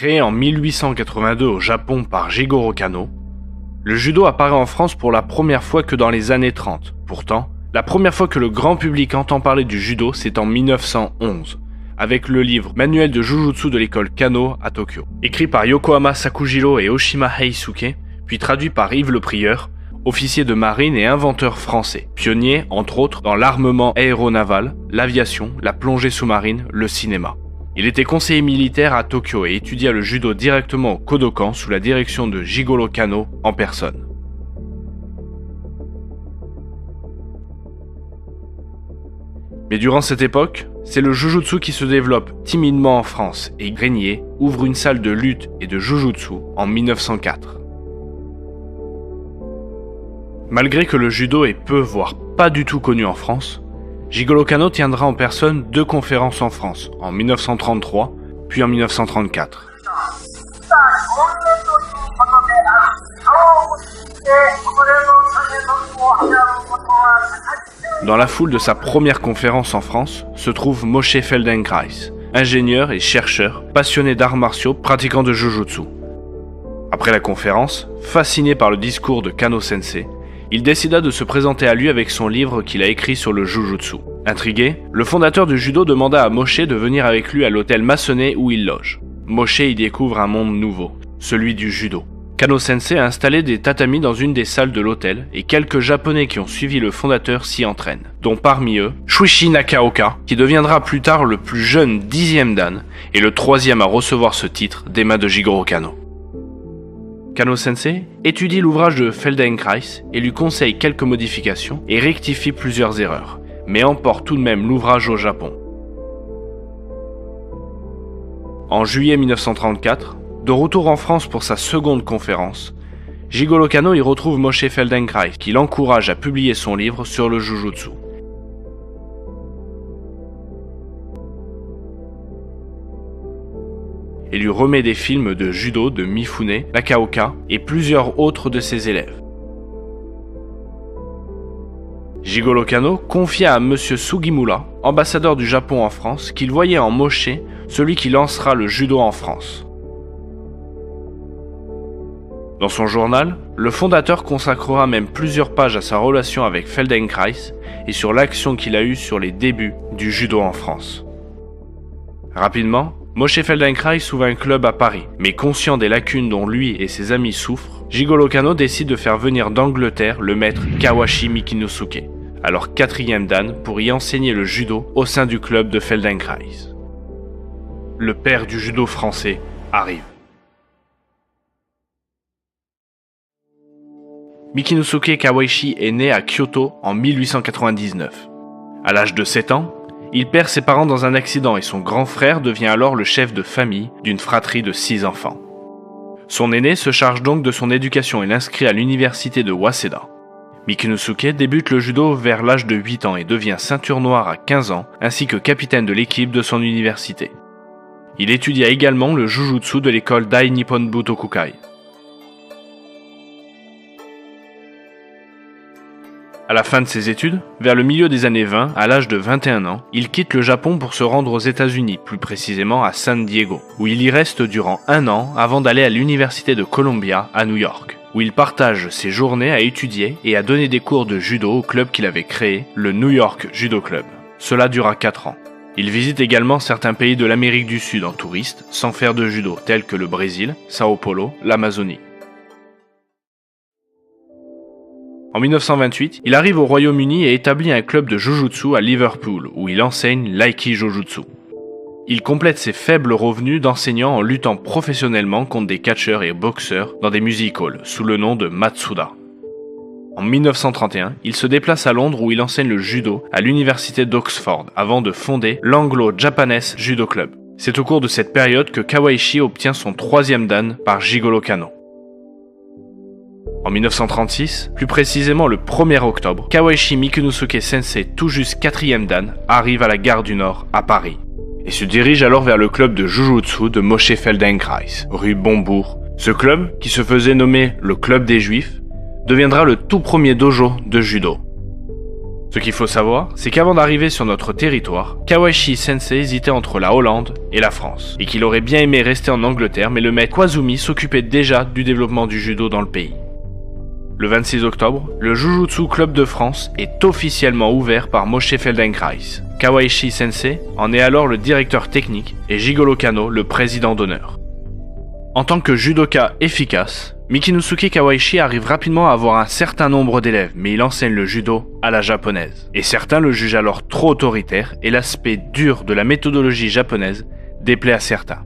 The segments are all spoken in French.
Créé en 1882 au Japon par Jigoro Kano, le judo apparaît en France pour la première fois que dans les années 30. Pourtant, la première fois que le grand public entend parler du judo, c'est en 1911, avec le livre Manuel de Jujutsu de l'école Kano à Tokyo, écrit par Yokohama Sakujiro et Oshima Heisuke, puis traduit par Yves Le Prieur, officier de marine et inventeur français, pionnier entre autres dans l'armement aéronaval, l'aviation, la plongée sous-marine, le cinéma. Il était conseiller militaire à Tokyo et étudia le judo directement au Kodokan sous la direction de Jigoro Kano en personne. Mais durant cette époque, c'est le jujutsu qui se développe timidement en France et Grenier ouvre une salle de lutte et de jujutsu en 1904. Malgré que le judo est peu voire pas du tout connu en France, Jigoro Kano tiendra en personne 2 conférences en France, en 1933 puis en 1934. Dans la foule de sa première conférence en France se trouve Moshe Feldenkrais, ingénieur et chercheur, passionné d'arts martiaux, pratiquant de jujutsu. Après la conférence, fasciné par le discours de Kano Sensei, il décida de se présenter à lui avec son livre qu'il a écrit sur le jujutsu. Intrigué, le fondateur du judo demanda à Moshe de venir avec lui à l'hôtel maçonné où il loge. Moshe y découvre un monde nouveau, celui du judo. Kano Sensei a installé des tatamis dans une des salles de l'hôtel et quelques japonais qui ont suivi le fondateur s'y entraînent, dont parmi eux Shuichi Nakaoka, qui deviendra plus tard le plus jeune 10e dan et le 3e à recevoir ce titre des mains de Jigoro Kano. Kano Sensei étudie l'ouvrage de Feldenkrais et lui conseille quelques modifications et rectifie plusieurs erreurs, mais emporte tout de même l'ouvrage au Japon. En juillet 1934, de retour en France pour sa seconde conférence, Jigoro Kano y retrouve Moshe Feldenkrais qui l'encourage à publier son livre sur le jujutsu. Et lui remet des films de judo de Mifune, Nakaoka et plusieurs autres de ses élèves. Jigoro Kano confia à M. Sugimura, ambassadeur du Japon en France, qu'il voyait en Moshe celui qui lancera le judo en France. Dans son journal, le fondateur consacrera même plusieurs pages à sa relation avec Feldenkrais et sur l'action qu'il a eue sur les débuts du judo en France. Rapidement, Moshe Feldenkrais ouvre un club à Paris, mais conscient des lacunes dont lui et ses amis souffrent, Jigoro Kano décide de faire venir d'Angleterre le maître Kawashi Mikinosuke, alors 4e dan, pour y enseigner le judo au sein du club de Feldenkrais. Le père du judo français arrive. Mikinosuke Kawashi est né à Kyoto en 1899. À l'âge de 7 ans, il perd ses parents dans un accident et son grand frère devient alors le chef de famille d'une fratrie de 6 enfants. Son aîné se charge donc de son éducation et l'inscrit à l'université de Waseda. Mikinosuke débute le judo vers l'âge de 8 ans et devient ceinture noire à 15 ans ainsi que capitaine de l'équipe de son université. Il étudia également le jujutsu de l'école Dai Nippon Butokukai. À la fin de ses études, vers le milieu des années 20, à l'âge de 21 ans, il quitte le Japon pour se rendre aux États-Unis, plus précisément à San Diego, où il y reste durant 1 an avant d'aller à l'université de Columbia à New York, où il partage ses journées à étudier et à donner des cours de judo au club qu'il avait créé, le New York Judo Club. Cela dura 4 ans. Il visite également certains pays de l'Amérique du Sud en touriste, sans faire de judo, tels que le Brésil, Sao Paulo, l'Amazonie. En 1928, il arrive au Royaume-Uni et établit un club de jujutsu à Liverpool, où il enseigne l'aiki jujutsu. Il complète ses faibles revenus d'enseignant en luttant professionnellement contre des catcheurs et boxeurs dans des music halls, sous le nom de Matsuda. En 1931, il se déplace à Londres où il enseigne le judo à l'université d'Oxford, avant de fonder l'Anglo-Japanese Judo Club. C'est au cours de cette période que Kawashi obtient son 3e dan par Jigoro Kano. En 1936, plus précisément le 1er octobre, Kawashi Mikinosuke Sensei, tout juste 4e dan, arrive à la gare du Nord, à Paris, et se dirige alors vers le club de Jujutsu de Moshe Feldenkrais, rue Bonbourg. Ce club, qui se faisait nommer le Club des Juifs, deviendra le tout premier dojo de judo. Ce qu'il faut savoir, c'est qu'avant d'arriver sur notre territoire, Kawashi Sensei hésitait entre la Hollande et la France, et qu'il aurait bien aimé rester en Angleterre, mais le maître Koizumi s'occupait déjà du développement du judo dans le pays. Le 26 octobre, le Jujutsu Club de France est officiellement ouvert par Moshe Feldenkrais. Kawashi Sensei en est alors le directeur technique et Jigoro Kano le président d'honneur. En tant que judoka efficace, Mikinusuke Kawashi arrive rapidement à avoir un certain nombre d'élèves, mais il enseigne le judo à la japonaise. Et certains le jugent alors trop autoritaire et l'aspect dur de la méthodologie japonaise déplaît à certains.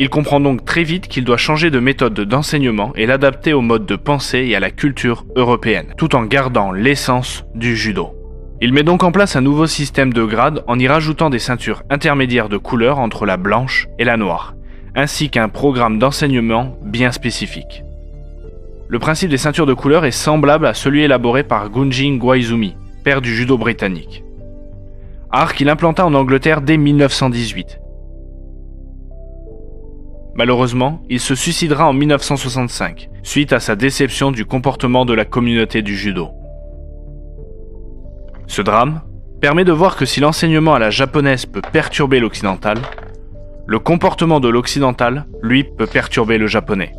Il comprend donc très vite qu'il doit changer de méthode d'enseignement et l'adapter au mode de pensée et à la culture européenne, tout en gardant l'essence du judo. Il met donc en place un nouveau système de grades en y rajoutant des ceintures intermédiaires de couleur entre la blanche et la noire, ainsi qu'un programme d'enseignement bien spécifique. Le principe des ceintures de couleur est semblable à celui élaboré par Gunjin Goizumi, père du judo britannique. Art qu'il implanta en Angleterre dès 1918. Malheureusement, il se suicidera en 1965, suite à sa déception du comportement de la communauté du judo. Ce drame permet de voir que si l'enseignement à la japonaise peut perturber l'occidental, le comportement de l'occidental, lui, peut perturber le japonais.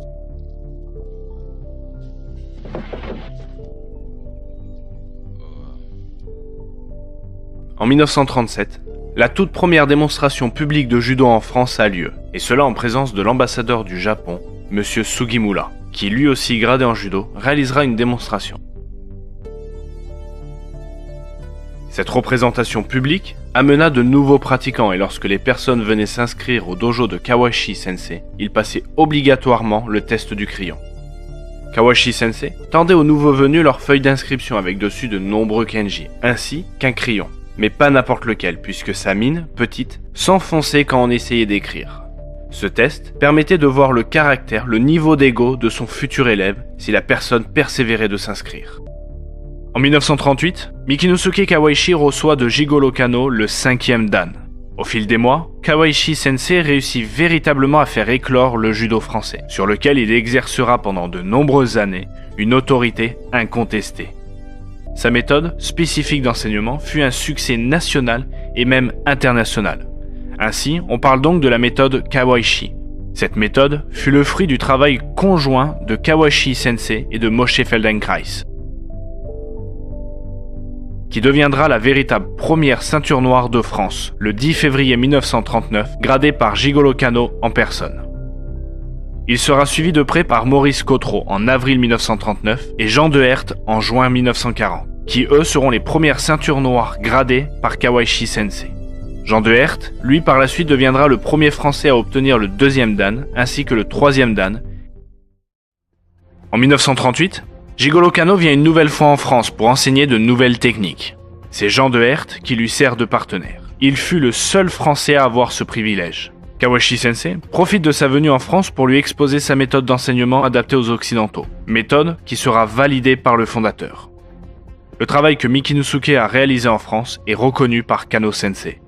En 1937, la toute première démonstration publique de judo en France a lieu, et cela en présence de l'ambassadeur du Japon, M. Sugimura, qui lui aussi gradé en judo, réalisera une démonstration. Cette représentation publique amena de nouveaux pratiquants et lorsque les personnes venaient s'inscrire au dojo de Kawashi Sensei, ils passaient obligatoirement le test du crayon. Kawashi Sensei tendait aux nouveaux venus leur feuille d'inscription avec dessus de nombreux kanji, ainsi qu'un crayon. Mais pas n'importe lequel, puisque sa mine, petite, s'enfonçait quand on essayait d'écrire. Ce test permettait de voir le caractère, le niveau d'ego de son futur élève si la personne persévérait de s'inscrire. En 1938, Mikinusuke Kawashi reçoit de Jigoro Kano le 5e dan. Au fil des mois, Kawashi Sensei réussit véritablement à faire éclore le judo français, sur lequel il exercera pendant de nombreuses années une autorité incontestée. Sa méthode, spécifique d'enseignement, fut un succès national et même international. Ainsi, on parle donc de la méthode Kawashi. Cette méthode fut le fruit du travail conjoint de Kawashi Sensei et de Moshe Feldenkrais, qui deviendra la véritable première ceinture noire de France, le 10 février 1939, gradée par Jigoro Kano en personne. Il sera suivi de près par Maurice Cotreau en avril 1939 et Jean de Herth en juin 1940, qui eux seront les premières ceintures noires gradées par Kawashi Sensei. Jean de Herth, lui par la suite deviendra le premier Français à obtenir le 2e dan ainsi que le 3e dan. En 1938, Jigoro Kano vient une nouvelle fois en France pour enseigner de nouvelles techniques. C'est Jean de Herth qui lui sert de partenaire. Il fut le seul Français à avoir ce privilège. Kawashi Sensei profite de sa venue en France pour lui exposer sa méthode d'enseignement adaptée aux Occidentaux, méthode qui sera validée par le fondateur. Le travail que Mikinusuke a réalisé en France est reconnu par Kano Sensei.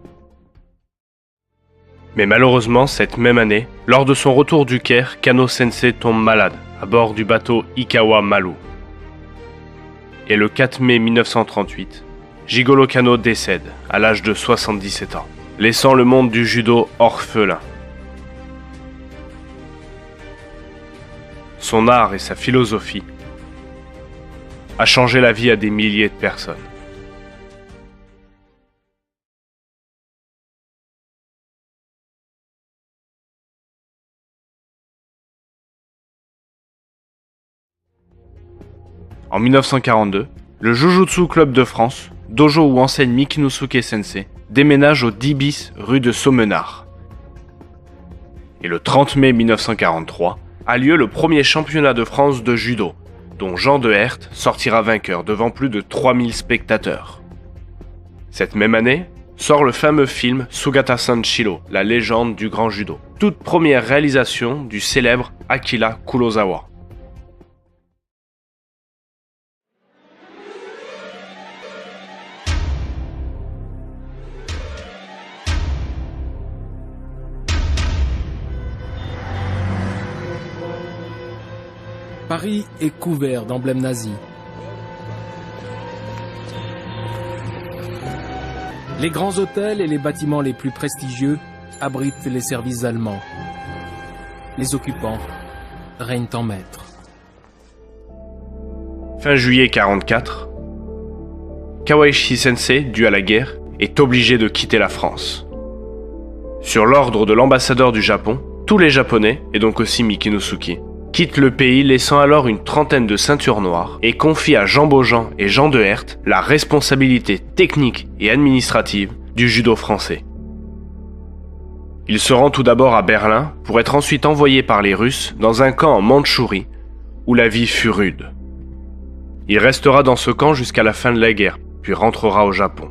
Mais malheureusement, cette même année, lors de son retour du Caire, Kano Sensei tombe malade à bord du bateau Ikawa Maru. Et le 4 mai 1938, Jigoro Kano décède à l'âge de 77 ans, laissant le monde du judo orphelin. Son art et sa philosophie a changé la vie à des milliers de personnes. En 1942, le Jujutsu Club de France, dojo où enseigne Mikinusuke Sensei, déménage au 10 bis rue de Saumenard. Et le 30 mai 1943 a lieu le premier championnat de France de judo, dont Jean de Herth sortira vainqueur devant plus de 3000 spectateurs. Cette même année, sort le fameux film Sugata Sanshiro, la légende du grand judo, toute première réalisation du célèbre Akira Kurosawa. Paris est couvert d'emblèmes nazis. Les grands hôtels et les bâtiments les plus prestigieux abritent les services allemands. Les occupants règnent en maître. Fin juillet 1944, Kawaishi Sensei, dû à la guerre, est obligé de quitter la France. Sur l'ordre de l'ambassadeur du Japon, tous les Japonais, et donc aussi Mikinusuke, quittent le pays, laissant alors une trentaine de ceintures noires et confient à Jean Beaujean et Jean de Herth la responsabilité technique et administrative du judo français. Il se rend tout d'abord à Berlin pour être ensuite envoyé par les Russes dans un camp en Mandchourie où la vie fut rude. Il restera dans ce camp jusqu'à la fin de la guerre, puis rentrera au Japon.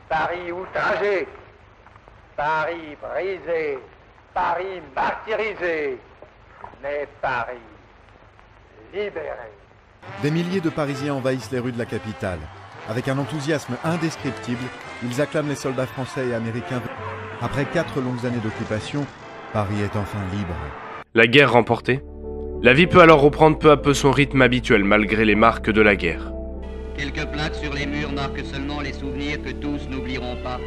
Paris outragé, Paris brisé, Paris martyrisé, mais Paris libéré. Des milliers de Parisiens envahissent les rues de la capitale. Avec un enthousiasme indescriptible, ils acclament les soldats français et américains. Après 4 longues années d'occupation, Paris est enfin libre. La guerre remportée, la vie peut alors reprendre peu à peu son rythme habituel malgré les marques de la guerre. Quelques plaques sur les murs marquent seulement les souvenirs que tous n'oublieront pas.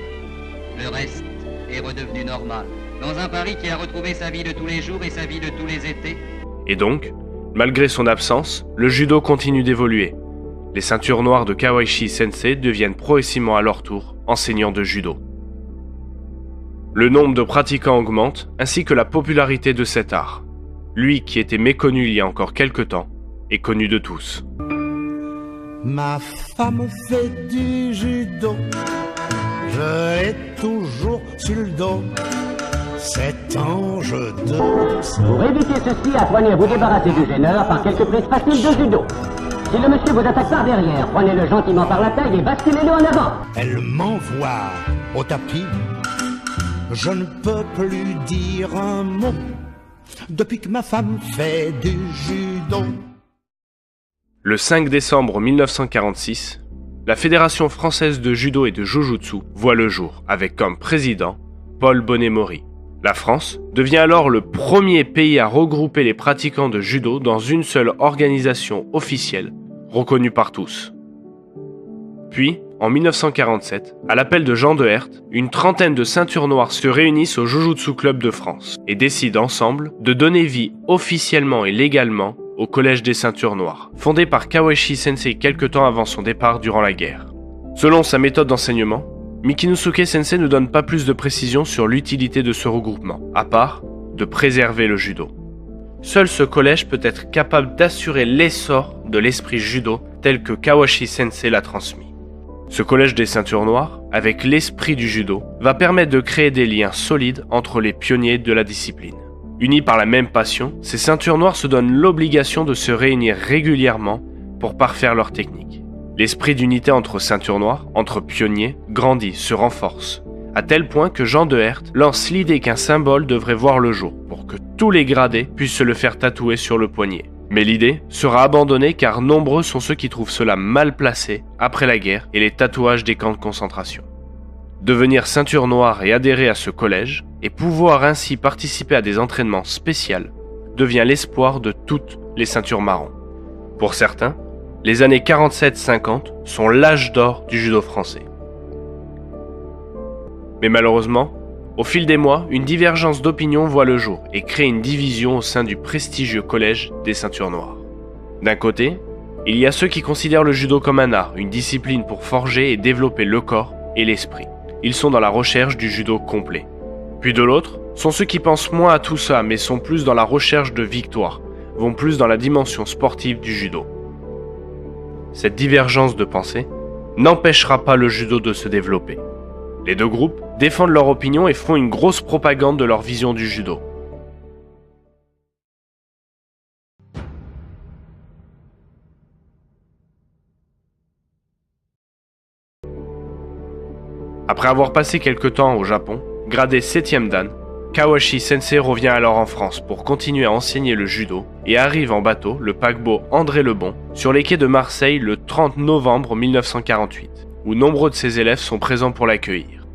Le reste est redevenu normal. Dans un Paris qui a retrouvé sa vie de tous les jours et sa vie de tous les étés. Et donc, malgré son absence, le judo continue d'évoluer. Les ceintures noires de Kawaishi Sensei deviennent progressivement à leur tour enseignants de judo. Le nombre de pratiquants augmente, ainsi que la popularité de cet art. Lui qui était méconnu il y a encore quelque temps, est connu de tous. Ma femme fait du judo, je l'ai toujours sur le dos, cet ange de... Pour éviter ceci, apprenez à vous débarrasser du gêneur par quelques prises faciles de judo. Si le monsieur vous attaque par derrière, prenez-le gentiment par la taille et basculez-le en avant. Elle m'envoie au tapis, je ne peux plus dire un mot, depuis que ma femme fait du judo. Le 5 décembre 1946, la Fédération française de judo et de jujutsu voit le jour, avec comme président Paul Bonnet-Maury. La France devient alors le premier pays à regrouper les pratiquants de judo dans une seule organisation officielle, reconnue par tous. Puis, en 1947, à l'appel de Jean de Herth, une trentaine de ceintures noires se réunissent au Jujutsu Club de France et décident ensemble de donner vie officiellement et légalement au Collège des Ceintures Noires, fondé par Kawaishi Sensei quelque temps avant son départ durant la guerre. Selon sa méthode d'enseignement, Mikinusuke Sensei ne donne pas plus de précisions sur l'utilité de ce regroupement, à part de préserver le judo. Seul ce collège peut être capable d'assurer l'essor de l'esprit judo tel que Kawaishi Sensei l'a transmis. Ce collège des ceintures noires, avec l'esprit du judo, va permettre de créer des liens solides entre les pionniers de la discipline. Unis par la même passion, ces ceintures noires se donnent l'obligation de se réunir régulièrement pour parfaire leur technique. L'esprit d'unité entre ceintures noires, entre pionniers, grandit, se renforce, à tel point que Jean de Herth lance l'idée qu'un symbole devrait voir le jour pour que tous les gradés puissent se le faire tatouer sur le poignet. Mais l'idée sera abandonnée car nombreux sont ceux qui trouvent cela mal placé après la guerre et les tatouages des camps de concentration. Devenir ceinture noire et adhérer à ce collège, et pouvoir ainsi participer à des entraînements spéciaux, devient l'espoir de toutes les ceintures marron. Pour certains, les années 47-50 sont l'âge d'or du judo français. Mais malheureusement, au fil des mois, une divergence d'opinion voit le jour et crée une division au sein du prestigieux collège des ceintures noires. D'un côté, il y a ceux qui considèrent le judo comme un art, une discipline pour forger et développer le corps et l'esprit. Ils sont dans la recherche du judo complet. Puis de l'autre, sont ceux qui pensent moins à tout ça, mais sont plus dans la recherche de victoire, vont plus dans la dimension sportive du judo. Cette divergence de pensée n'empêchera pas le judo de se développer. Les deux groupes défendent leur opinion et font une grosse propagande de leur vision du judo. Après avoir passé quelque temps au Japon, gradé 7e dan, Kawaishi Sensei revient alors en France pour continuer à enseigner le judo et arrive en bateau, le paquebot André Lebon, sur les quais de Marseille le 30 novembre 1948, où nombreux de ses élèves sont présents pour l'accueillir.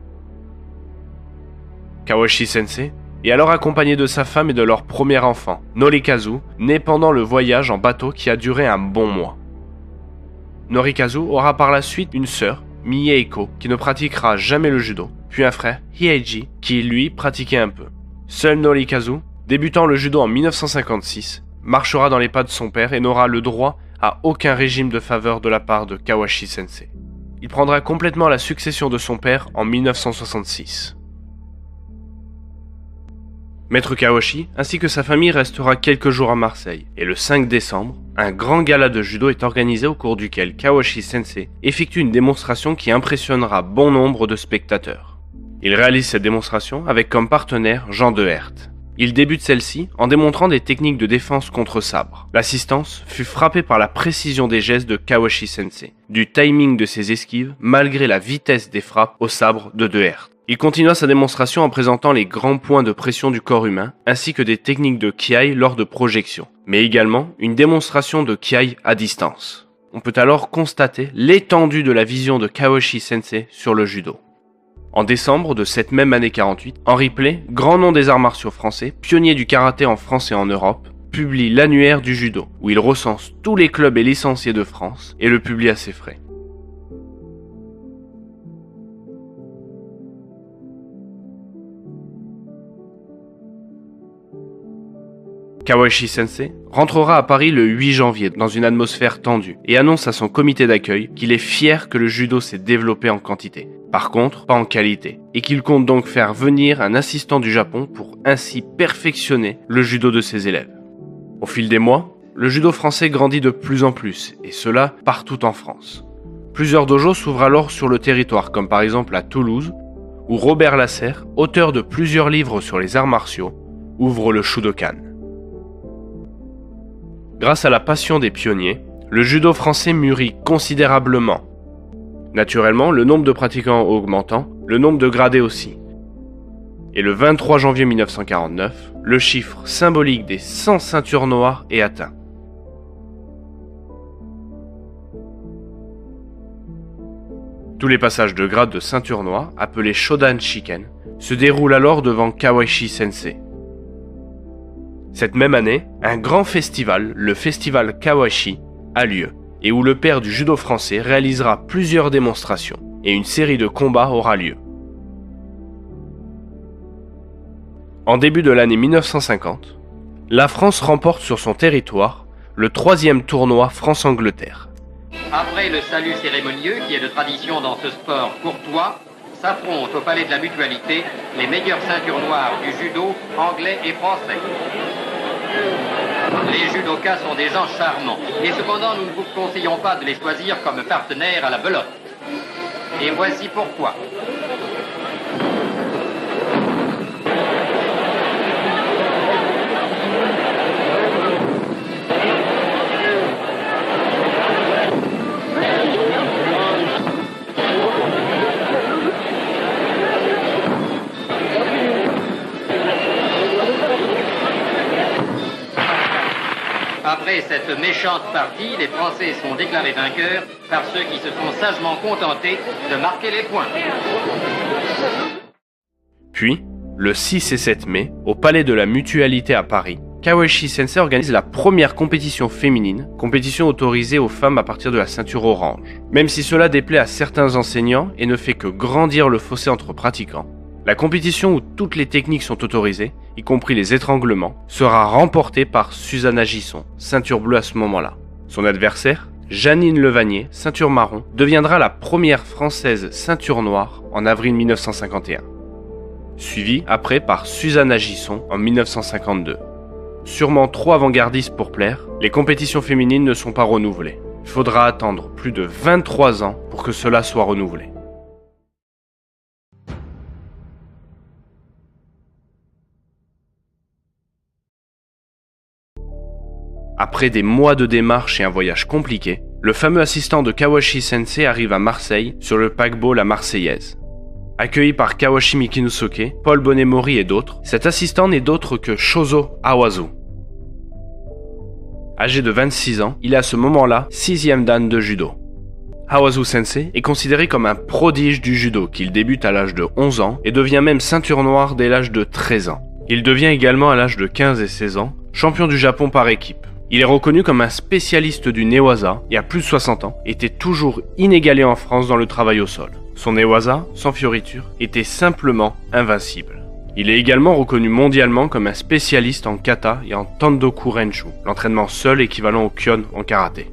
Kawaishi Sensei est alors accompagné de sa femme et de leur premier enfant, Norikazu, né pendant le voyage en bateau qui a duré un bon mois. Norikazu aura par la suite une sœur, Mieiko, qui ne pratiquera jamais le judo, puis un frère, Hieiji, qui lui pratiquait un peu. Seul Norikazu, débutant le judo en 1956, marchera dans les pas de son père et n'aura le droit à aucun régime de faveur de la part de Kawashi Sensei. Il prendra complètement la succession de son père en 1966. Maître Kawashi ainsi que sa famille restera quelques jours à Marseille, et le 5 décembre, un grand gala de judo est organisé au cours duquel Kawashi Sensei effectue une démonstration qui impressionnera bon nombre de spectateurs. Il réalise cette démonstration avec comme partenaire Jean de Herth. Il débute celle-ci en démontrant des techniques de défense contre sabre. L'assistance fut frappée par la précision des gestes de Kawashi Sensei, du timing de ses esquives malgré la vitesse des frappes au sabre de Herth. Il continua sa démonstration en présentant les grands points de pression du corps humain, ainsi que des techniques de kiai lors de projections, mais également une démonstration de kiai à distance. On peut alors constater l'étendue de la vision de Kawashi Sensei sur le judo. En décembre de cette même année 48, Henri Play, grand nom des arts martiaux français, pionnier du karaté en France et en Europe, publie l'annuaire du judo, où il recense tous les clubs et licenciés de France et le publie à ses frais. Kawashi Sensei rentrera à Paris le 8 janvier dans une atmosphère tendue et annonce à son comité d'accueil qu'il est fier que le judo s'est développé en quantité, par contre pas en qualité, et qu'il compte donc faire venir un assistant du Japon pour ainsi perfectionner le judo de ses élèves. Au fil des mois, le judo français grandit de plus en plus, et cela partout en France. Plusieurs dojos s'ouvrent alors sur le territoire, comme par exemple à Toulouse, où Robert Lasserre, auteur de plusieurs livres sur les arts martiaux, ouvre le Shudokan. Grâce à la passion des pionniers, le judo français mûrit considérablement. Naturellement, le nombre de pratiquants augmentant, le nombre de gradés aussi. Et le 23 janvier 1949, le chiffre symbolique des 100 ceintures noires est atteint. Tous les passages de grade de ceinture noire, appelés Shodan Shiken, se déroulent alors devant Kawashi Sensei. Cette même année, un grand festival, le festival Kawashi, a lieu, et où le père du judo français réalisera plusieurs démonstrations, et une série de combats aura lieu. En début de l'année 1950, la France remporte sur son territoire le 3e tournoi France-Angleterre. Après le salut cérémonieux, qui est de tradition dans ce sport courtois, s'affrontent au Palais de la Mutualité les meilleures ceintures noires du judo anglais et français. Les judokas sont des gens charmants, et cependant nous ne vous conseillons pas de les choisir comme partenaires à la belote. Et voici pourquoi. Après cette méchante partie, les Français sont déclarés vainqueurs par ceux qui se sont sagement contentés de marquer les points. Puis, le 6 et 7 mai, au Palais de la Mutualité à Paris, Kawashi Sensei organise la première compétition féminine, compétition autorisée aux femmes à partir de la ceinture orange. Même si cela déplaît à certains enseignants et ne fait que grandir le fossé entre pratiquants, la compétition où toutes les techniques sont autorisées, y compris les étranglements, sera remportée par Susanna Gisson, ceinture bleue à ce moment-là. Son adversaire, Janine Levanier, ceinture marron, deviendra la première française ceinture noire en avril 1951. Suivie après par Susanna Gisson en 1952. Sûrement trop avant-gardiste pour plaire, les compétitions féminines ne sont pas renouvelées. Il faudra attendre plus de 23 ans pour que cela soit renouvelé. Après des mois de démarches et un voyage compliqué, le fameux assistant de Kawashi Sensei arrive à Marseille sur le paquebot La Marseillaise. Accueilli par Kawashi Mikinusoke, Paul Bonnet-Mori et d'autres, cet assistant n'est d'autre que Shozo Awazu. Âgé de 26 ans, il est à ce moment-là 6e dan de judo. Awazu Sensei est considéré comme un prodige du judo qu'il débute à l'âge de 11 ans et devient même ceinture noire dès l'âge de 13 ans. Il devient également à l'âge de 15 et 16 ans champion du Japon par équipe. Il est reconnu comme un spécialiste du newaza et à plus de 60 ans, était toujours inégalé en France dans le travail au sol. Son newaza, sans fioriture, était simplement invincible. Il est également reconnu mondialement comme un spécialiste en kata et en tandoku renshu, l'entraînement seul équivalent au kyon en karaté.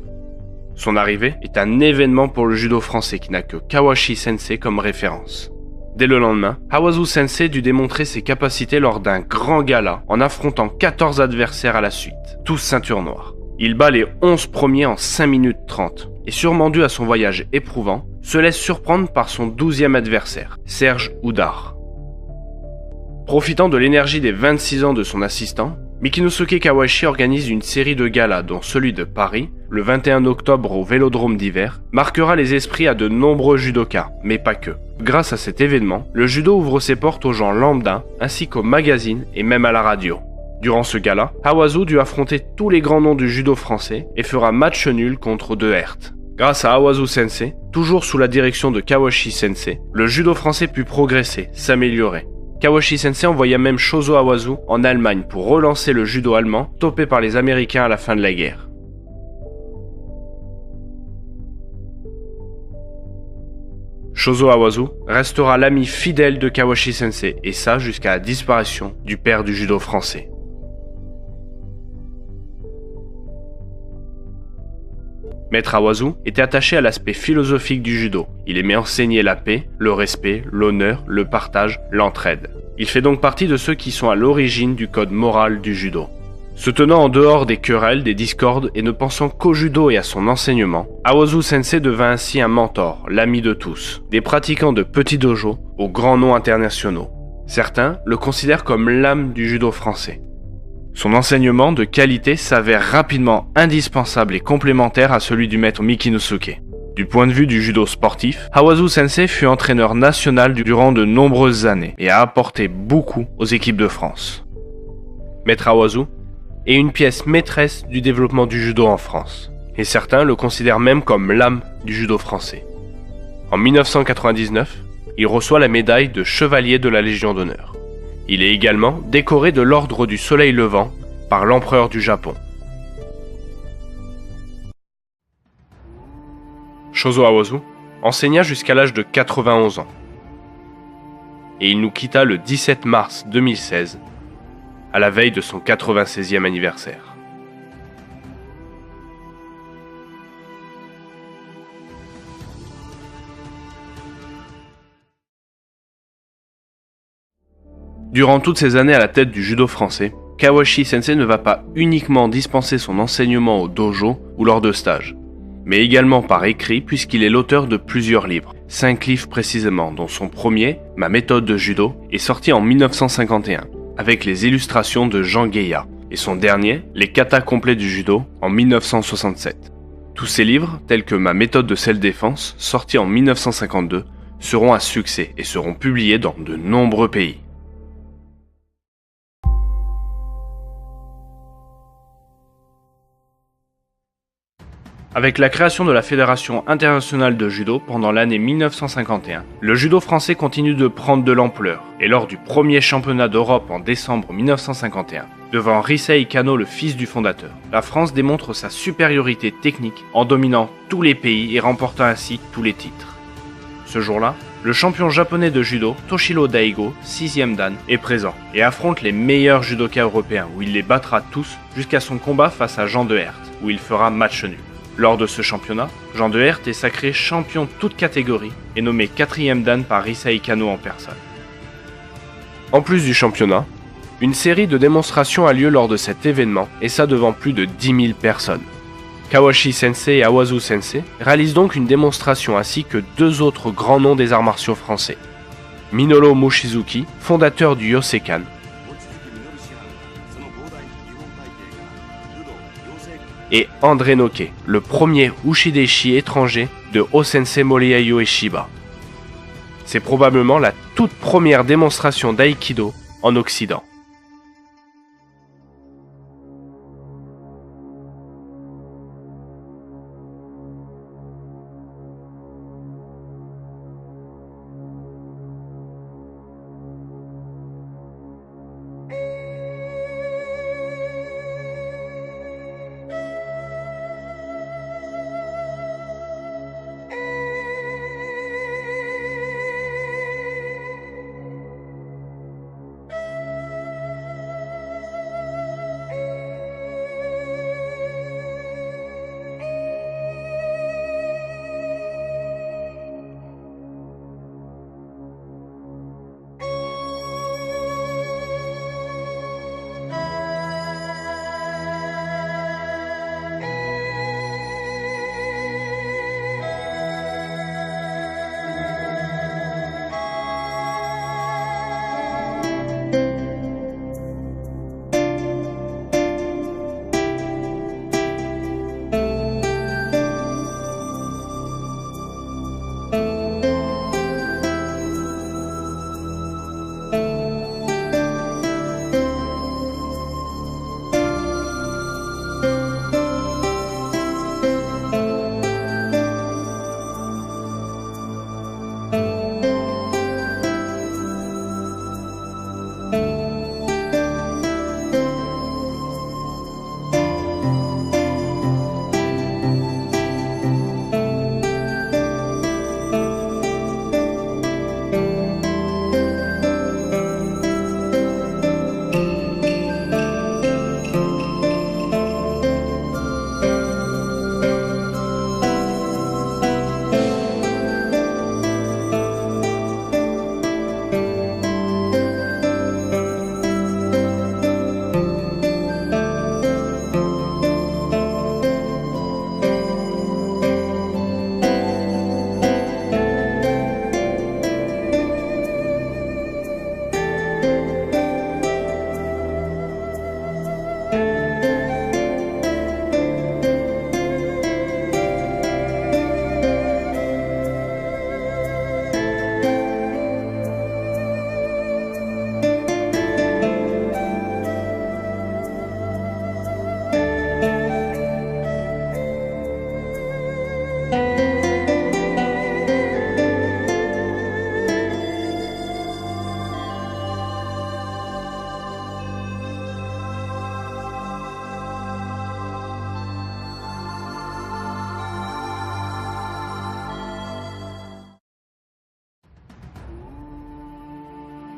Son arrivée est un événement pour le judo français qui n'a que Kawashi Sensei comme référence. Dès le lendemain, Hawazu Sensei dut démontrer ses capacités lors d'un grand gala en affrontant 14 adversaires à la suite, tous ceinture noire. Il bat les 11 premiers en 5 minutes 30 et sûrement dû à son voyage éprouvant, se laisse surprendre par son 12e adversaire, Serge Houdard. Profitant de l'énergie des 26 ans de son assistant, Mikinosuke Kawashi organise une série de galas dont celui de Paris, le 21 octobre au Vélodrome d'hiver, marquera les esprits à de nombreux judokas, mais pas que. Grâce à cet événement, le judo ouvre ses portes aux gens lambda, ainsi qu'aux magazines et même à la radio. Durant ce gala, Hawazu dut affronter tous les grands noms du judo français et fera match nul contre De Herth. Grâce à Hawazu Sensei, toujours sous la direction de Kawashi Sensei, le judo français put progresser, s'améliorer. Kawashi Sensei envoya même Shozo Hawazu en Allemagne pour relancer le judo allemand, topé par les Américains à la fin de la guerre. Shozo Hawazu restera l'ami fidèle de Kawashi Sensei, et ça jusqu'à la disparition du père du judo français. Maître Hawazu était attaché à l'aspect philosophique du judo. Il aimait enseigner la paix, le respect, l'honneur, le partage, l'entraide. Il fait donc partie de ceux qui sont à l'origine du code moral du judo. Se tenant en dehors des querelles, des discordes et ne pensant qu'au judo et à son enseignement, Hawazu Sensei devint ainsi un mentor, l'ami de tous, des pratiquants de petits dojos aux grands noms internationaux. Certains le considèrent comme l'âme du judo français. Son enseignement de qualité s'avère rapidement indispensable et complémentaire à celui du maître Mikinosuke. Du point de vue du judo sportif, Hawazu Sensei fut entraîneur national durant de nombreuses années et a apporté beaucoup aux équipes de France. Maître Hawazu est une pièce maîtresse du développement du judo en France, et certains le considèrent même comme l'âme du judo français. En 1999, il reçoit la médaille de chevalier de la Légion d'honneur. Il est également décoré de l'ordre du Soleil levant par l'empereur du Japon. Shozo Hawazu enseigna jusqu'à l'âge de 91 ans. Et il nous quitta le 17 mars 2016, à la veille de son 96e anniversaire. Durant toutes ces années à la tête du judo français, Kawashi Sensei ne va pas uniquement dispenser son enseignement au dojo ou lors de stages, mais également par écrit puisqu'il est l'auteur de plusieurs livres, 5 livres précisément, dont son premier, Ma méthode de judo, est sorti en 1951, avec les illustrations de Jean Geya, et son dernier, Les katas complets du judo, en 1967. Tous ces livres, tels que Ma méthode de self-défense, sorti en 1952, seront un succès et seront publiés dans de nombreux pays. Avec la création de la Fédération internationale de judo pendant l'année 1951, le judo français continue de prendre de l'ampleur, et lors du premier championnat d'Europe en décembre 1951, devant Rissei Kano, le fils du fondateur, la France démontre sa supériorité technique en dominant tous les pays et remportant ainsi tous les titres. Ce jour-là, le champion japonais de judo, Toshiro Daigo, 6e dan, est présent et affronte les meilleurs judokas européens où il les battra tous jusqu'à son combat face à Jean de Herth, où il fera match nul. Lors de ce championnat, Jean de Herth est sacré champion toute catégorie et nommé 4e dan par Rissei Kano en personne. En plus du championnat, une série de démonstrations a lieu lors de cet événement et ça devant plus de 10 000 personnes. Kawashi Sensei et Hawazu Sensei réalisent donc une démonstration ainsi que 2 autres grands noms des arts martiaux français. Minoru Mochizuki, fondateur du Yosekan, et André Noke, le premier Ushideshi étranger de Ho-sensei Morihei Ueshiba. C'est probablement la toute première démonstration d'aïkido en Occident.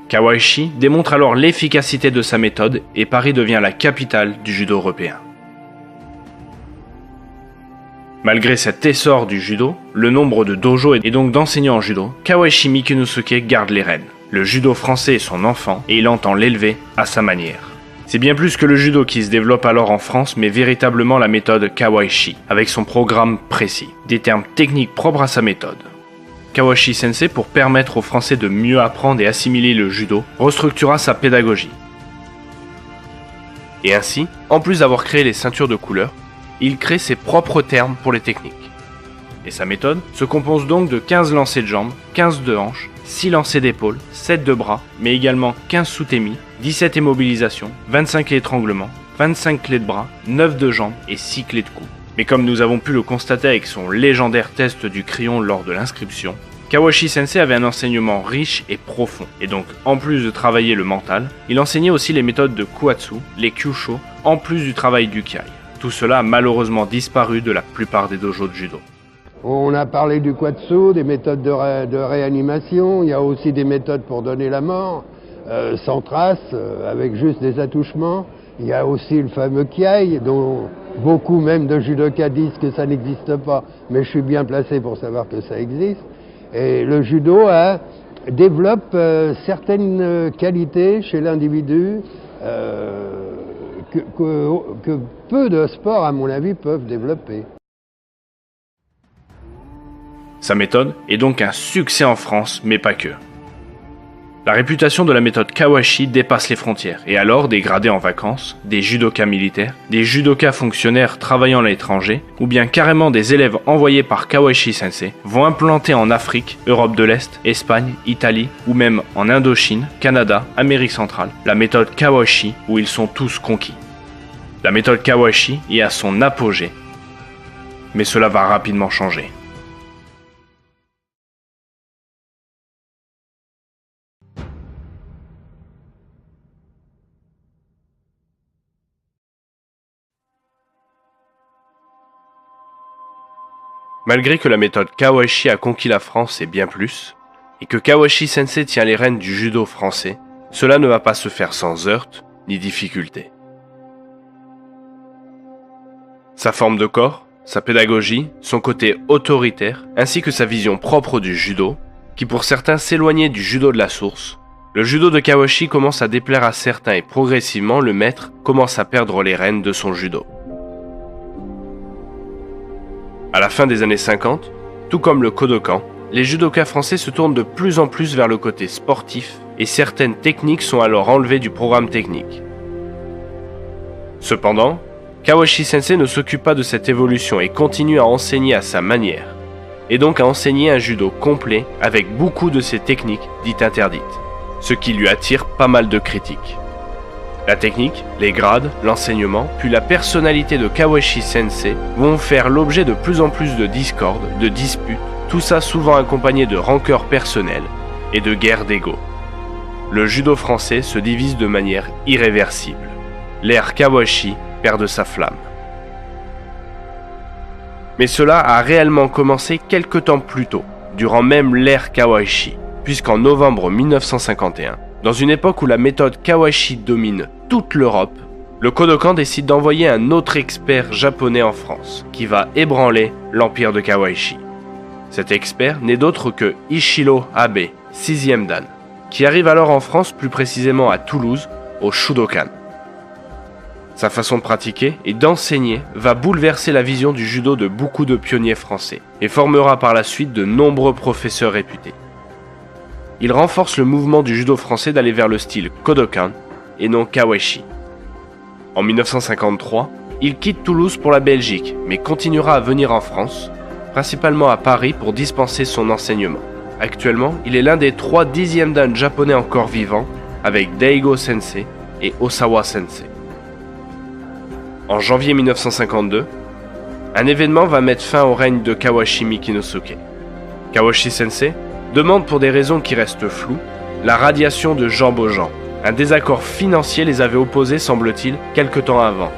Kawaishi démontre alors l'efficacité de sa méthode et Paris devient la capitale du judo européen. Malgré cet essor du judo, le nombre de dojos et donc d'enseignants en judo, Kawaishi Michinosuke garde les rênes. Le judo français est son enfant et il entend l'élever à sa manière. C'est bien plus que le judo qui se développe alors en France, mais véritablement la méthode Kawaishi, avec son programme précis, des termes techniques propres à sa méthode. Kawashi Sensei, pour permettre aux Français de mieux apprendre et assimiler le judo, restructura sa pédagogie. Et ainsi, en plus d'avoir créé les ceintures de couleur, il crée ses propres termes pour les techniques. Et sa méthode se compose donc de 15 lancers de jambes, 15 de hanches, 6 lancers d'épaule, 7 de bras, mais également 15 soutemi, 17 immobilisations, 25 étranglements, 25 clés de bras, 9 de jambes et 6 clés de cou. Mais comme nous avons pu le constater avec son légendaire test du crayon lors de l'inscription, Kawashi Sensei avait un enseignement riche et profond, et donc en plus de travailler le mental, il enseignait aussi les méthodes de Kuatsu, les Kyusho, en plus du travail du Kiai. Tout cela a malheureusement disparu de la plupart des dojos de judo. On a parlé du Kuatsu, des méthodes de réanimation, il y a aussi des méthodes pour donner la mort, sans trace, avec juste des attouchements. Il y a aussi le fameux Kiai, dont beaucoup même de judokas disent que ça n'existe pas, mais je suis bien placé pour savoir que ça existe. Et le judo développe certaines qualités chez l'individu que peu de sports, à mon avis, peuvent développer. Sa méthode est donc un succès en France, mais pas que. La réputation de la méthode Kawashi dépasse les frontières, et alors des gradés en vacances, des judokas militaires, des judokas fonctionnaires travaillant à l'étranger, ou bien carrément des élèves envoyés par Kawashi Sensei vont implanter en Afrique, Europe de l'Est, Espagne, Italie, ou même en Indochine, Canada, Amérique centrale, la méthode Kawashi où ils sont tous conquis. La méthode Kawashi est à son apogée, mais cela va rapidement changer. Malgré que la méthode Kawashi a conquis la France et bien plus, et que Kawashi Sensei tient les rênes du judo français, cela ne va pas se faire sans heurts ni difficultés. Sa forme de corps, sa pédagogie, son côté autoritaire, ainsi que sa vision propre du judo, qui pour certains s'éloignait du judo de la source, le judo de Kawashi commence à déplaire à certains et progressivement le maître commence à perdre les rênes de son judo. À la fin des années 50, tout comme le Kodokan, les judokas français se tournent de plus en plus vers le côté sportif et certaines techniques sont alors enlevées du programme technique. Cependant, Kawashi Sensei ne s'occupe pas de cette évolution et continue à enseigner à sa manière, et donc à enseigner un judo complet avec beaucoup de ces techniques dites interdites, ce qui lui attire pas mal de critiques. La technique, les grades, l'enseignement, puis la personnalité de Kawashi Sensei vont faire l'objet de plus en plus de discordes, de disputes, tout ça souvent accompagné de rancœurs personnelles et de guerres d'ego. Le judo français se divise de manière irréversible. L'ère Kawashi perd de sa flamme. Mais cela a réellement commencé quelque temps plus tôt, durant même l'ère Kawashi, puisqu'en novembre 1951, dans une époque où la méthode Kawashi domine toute l'Europe, le Kodokan décide d'envoyer un autre expert japonais en France, qui va ébranler l'empire de Kawashi. Cet expert n'est d'autre que Ishiro Abe, 6e dan, qui arrive alors en France, plus précisément à Toulouse, au Shudokan. Sa façon de pratiquer et d'enseigner va bouleverser la vision du judo de beaucoup de pionniers français, et formera par la suite de nombreux professeurs réputés. Il renforce le mouvement du judo français d'aller vers le style Kodokan et non Kawashi. En 1953, il quitte Toulouse pour la Belgique, mais continuera à venir en France, principalement à Paris pour dispenser son enseignement. Actuellement, il est l'un des 3 10e dan japonais encore vivants, avec Daigo Sensei et Osawa Sensei. En janvier 1952, un événement va mettre fin au règne de Kawashi Michinosuke. Kawashi Sensei demande pour des raisons qui restent floues, la radiation de Jean Beaujean. Un désaccord financier les avait opposés, semble-t-il, quelque temps avant,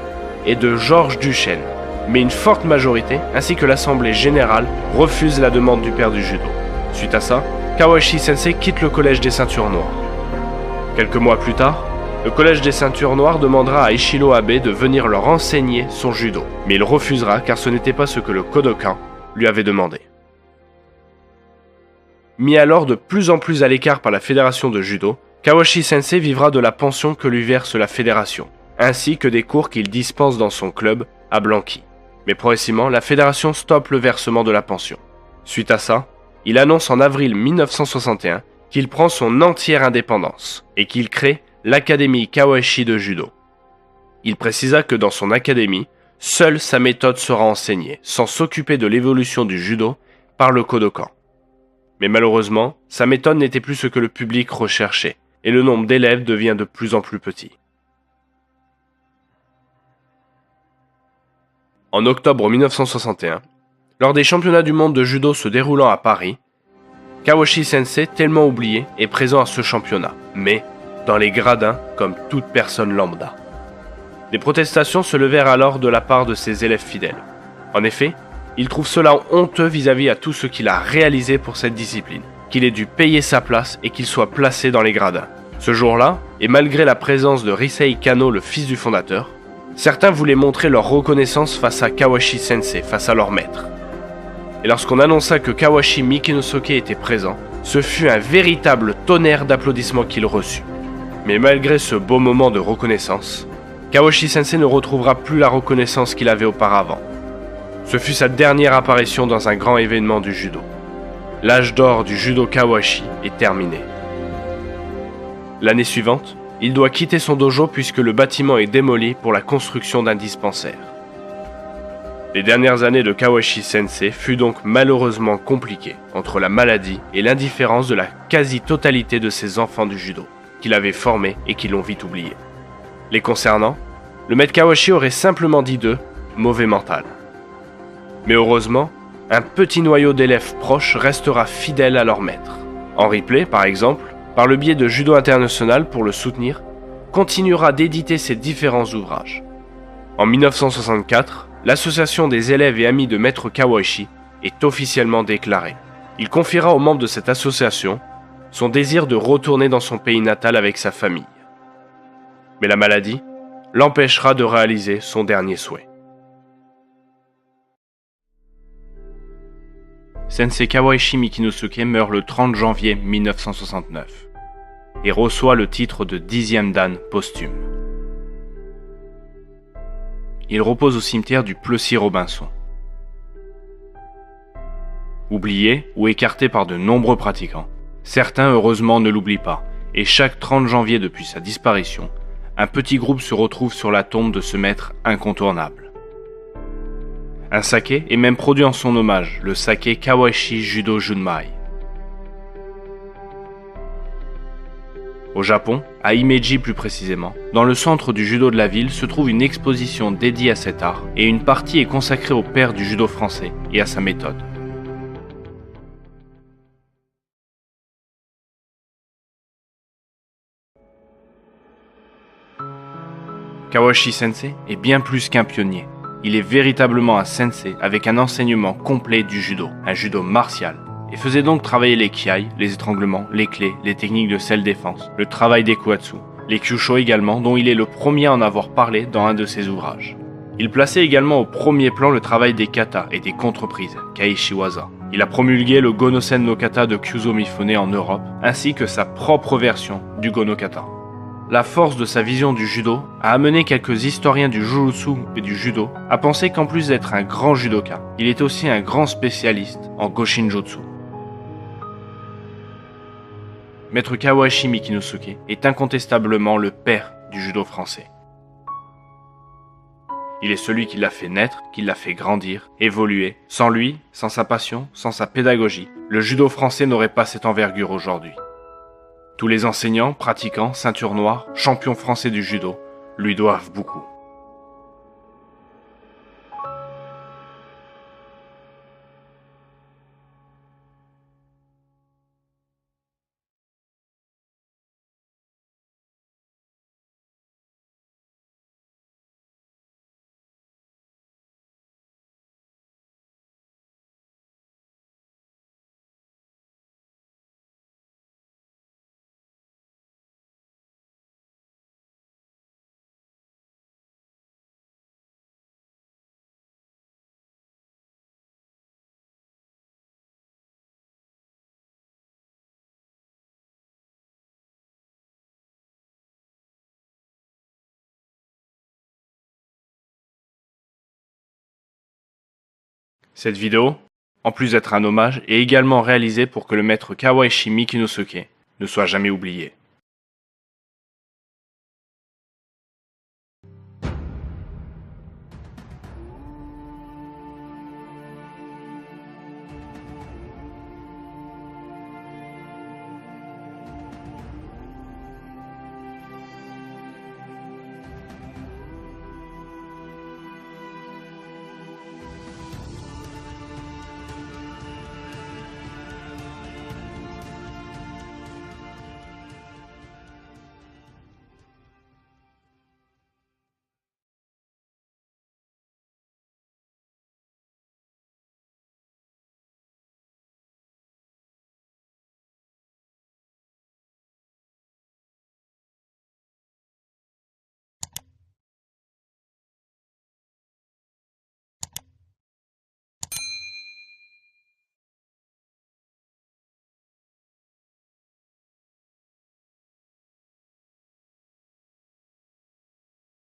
et de Georges Duchesne. Mais une forte majorité, ainsi que l'Assemblée générale, refuse la demande du père du judo. Suite à ça, Kawashi Sensei quitte le collège des ceintures noires. Quelques mois plus tard, le Collège des Ceintures Noires demandera à Ichiro Abe de venir leur enseigner son judo, mais il refusera car ce n'était pas ce que le Kodokan lui avait demandé. Mis alors de plus en plus à l'écart par la fédération de judo, Kawashi Sensei vivra de la pension que lui verse la fédération, ainsi que des cours qu'il dispense dans son club à Blanqui. Mais progressivement, la fédération stoppe le versement de la pension. Suite à ça, il annonce en avril 1961 qu'il prend son entière indépendance et qu'il crée l'Académie Kawashi de judo. Il précisa que dans son académie, seule sa méthode sera enseignée, sans s'occuper de l'évolution du judo par le Kodokan. Mais malheureusement, sa méthode n'était plus ce que le public recherchait, et le nombre d'élèves devient de plus en plus petit. En octobre 1961, lors des championnats du monde de judo se déroulant à Paris, Kawashi Sensei, tellement oublié, est présent à ce championnat, mais dans les gradins comme toute personne lambda. Des protestations se levèrent alors de la part de ses élèves fidèles. En effet, il trouve cela honteux vis-à-vis à tout ce qu'il a réalisé pour cette discipline, qu'il ait dû payer sa place et qu'il soit placé dans les gradins. Ce jour-là, et malgré la présence de Risei Kano, le fils du fondateur, certains voulaient montrer leur reconnaissance face à Kawashi Sensei, face à leur maître. Et lorsqu'on annonça que Kawashi Mikinosuke était présent, ce fut un véritable tonnerre d'applaudissements qu'il reçut. Mais malgré ce beau moment de reconnaissance, Kawashi Sensei ne retrouvera plus la reconnaissance qu'il avait auparavant. Ce fut sa dernière apparition dans un grand événement du judo. L'âge d'or du judo Kawashi est terminé. L'année suivante, il doit quitter son dojo puisque le bâtiment est démoli pour la construction d'un dispensaire. Les dernières années de Kawashi Sensei furent donc malheureusement compliquées entre la maladie et l'indifférence de la quasi-totalité de ses enfants du judo, qu'il avait formés et qui l'ont vite oublié. Les concernant, le maître Kawashi aurait simplement dit d'eux « mauvais mental ». Mais heureusement, un petit noyau d'élèves proches restera fidèle à leur maître. Henri Play, par exemple, par le biais de Judo International pour le soutenir, continuera d'éditer ses différents ouvrages. En 1964, l'association des élèves et amis de Maître Kawashi est officiellement déclarée. Il confiera aux membres de cette association son désir de retourner dans son pays natal avec sa famille. Mais la maladie l'empêchera de réaliser son dernier souhait. Sensei Kawashi Mikinosuke meurt le 30 janvier 1969 et reçoit le titre de 10e dan posthume. Il repose au cimetière du Plessis-Robinson. Oublié ou écarté par de nombreux pratiquants, certains heureusement ne l'oublient pas, et chaque 30 janvier depuis sa disparition, un petit groupe se retrouve sur la tombe de ce maître incontournable. Un saké est même produit en son hommage, le saké Kawashi Judo Junmai. Au Japon, à Himeji plus précisément, dans le centre du judo de la ville se trouve une exposition dédiée à cet art et une partie est consacrée au père du judo français et à sa méthode. Kawashi Sensei est bien plus qu'un pionnier. Il est véritablement un sensei avec un enseignement complet du judo, un judo martial, et faisait donc travailler les kiai, les étranglements, les clés, les techniques de self-défense, le travail des kuatsu, les kyusho également, dont il est le premier à en avoir parlé dans un de ses ouvrages. Il plaçait également au premier plan le travail des kata et des contreprises, kaishiwaza. Il a promulgué le Gonosen no Kata de Kyuzo Mifune en Europe, ainsi que sa propre version du Go no Kata. La force de sa vision du judo a amené quelques historiens du jujutsu et du judo à penser qu'en plus d'être un grand judoka, il est aussi un grand spécialiste en Goshinjutsu. Maître Kawashi Mikinosuke est incontestablement le père du judo français. Il est celui qui l'a fait naître, qui l'a fait grandir, évoluer. Sans lui, sans sa passion, sans sa pédagogie, le judo français n'aurait pas cette envergure aujourd'hui. Tous les enseignants, pratiquants, ceintures noires, champions français du judo lui doivent beaucoup. Cette vidéo, en plus d'être un hommage, est également réalisée pour que le maître Kawaishi Mikinosuke ne soit jamais oublié.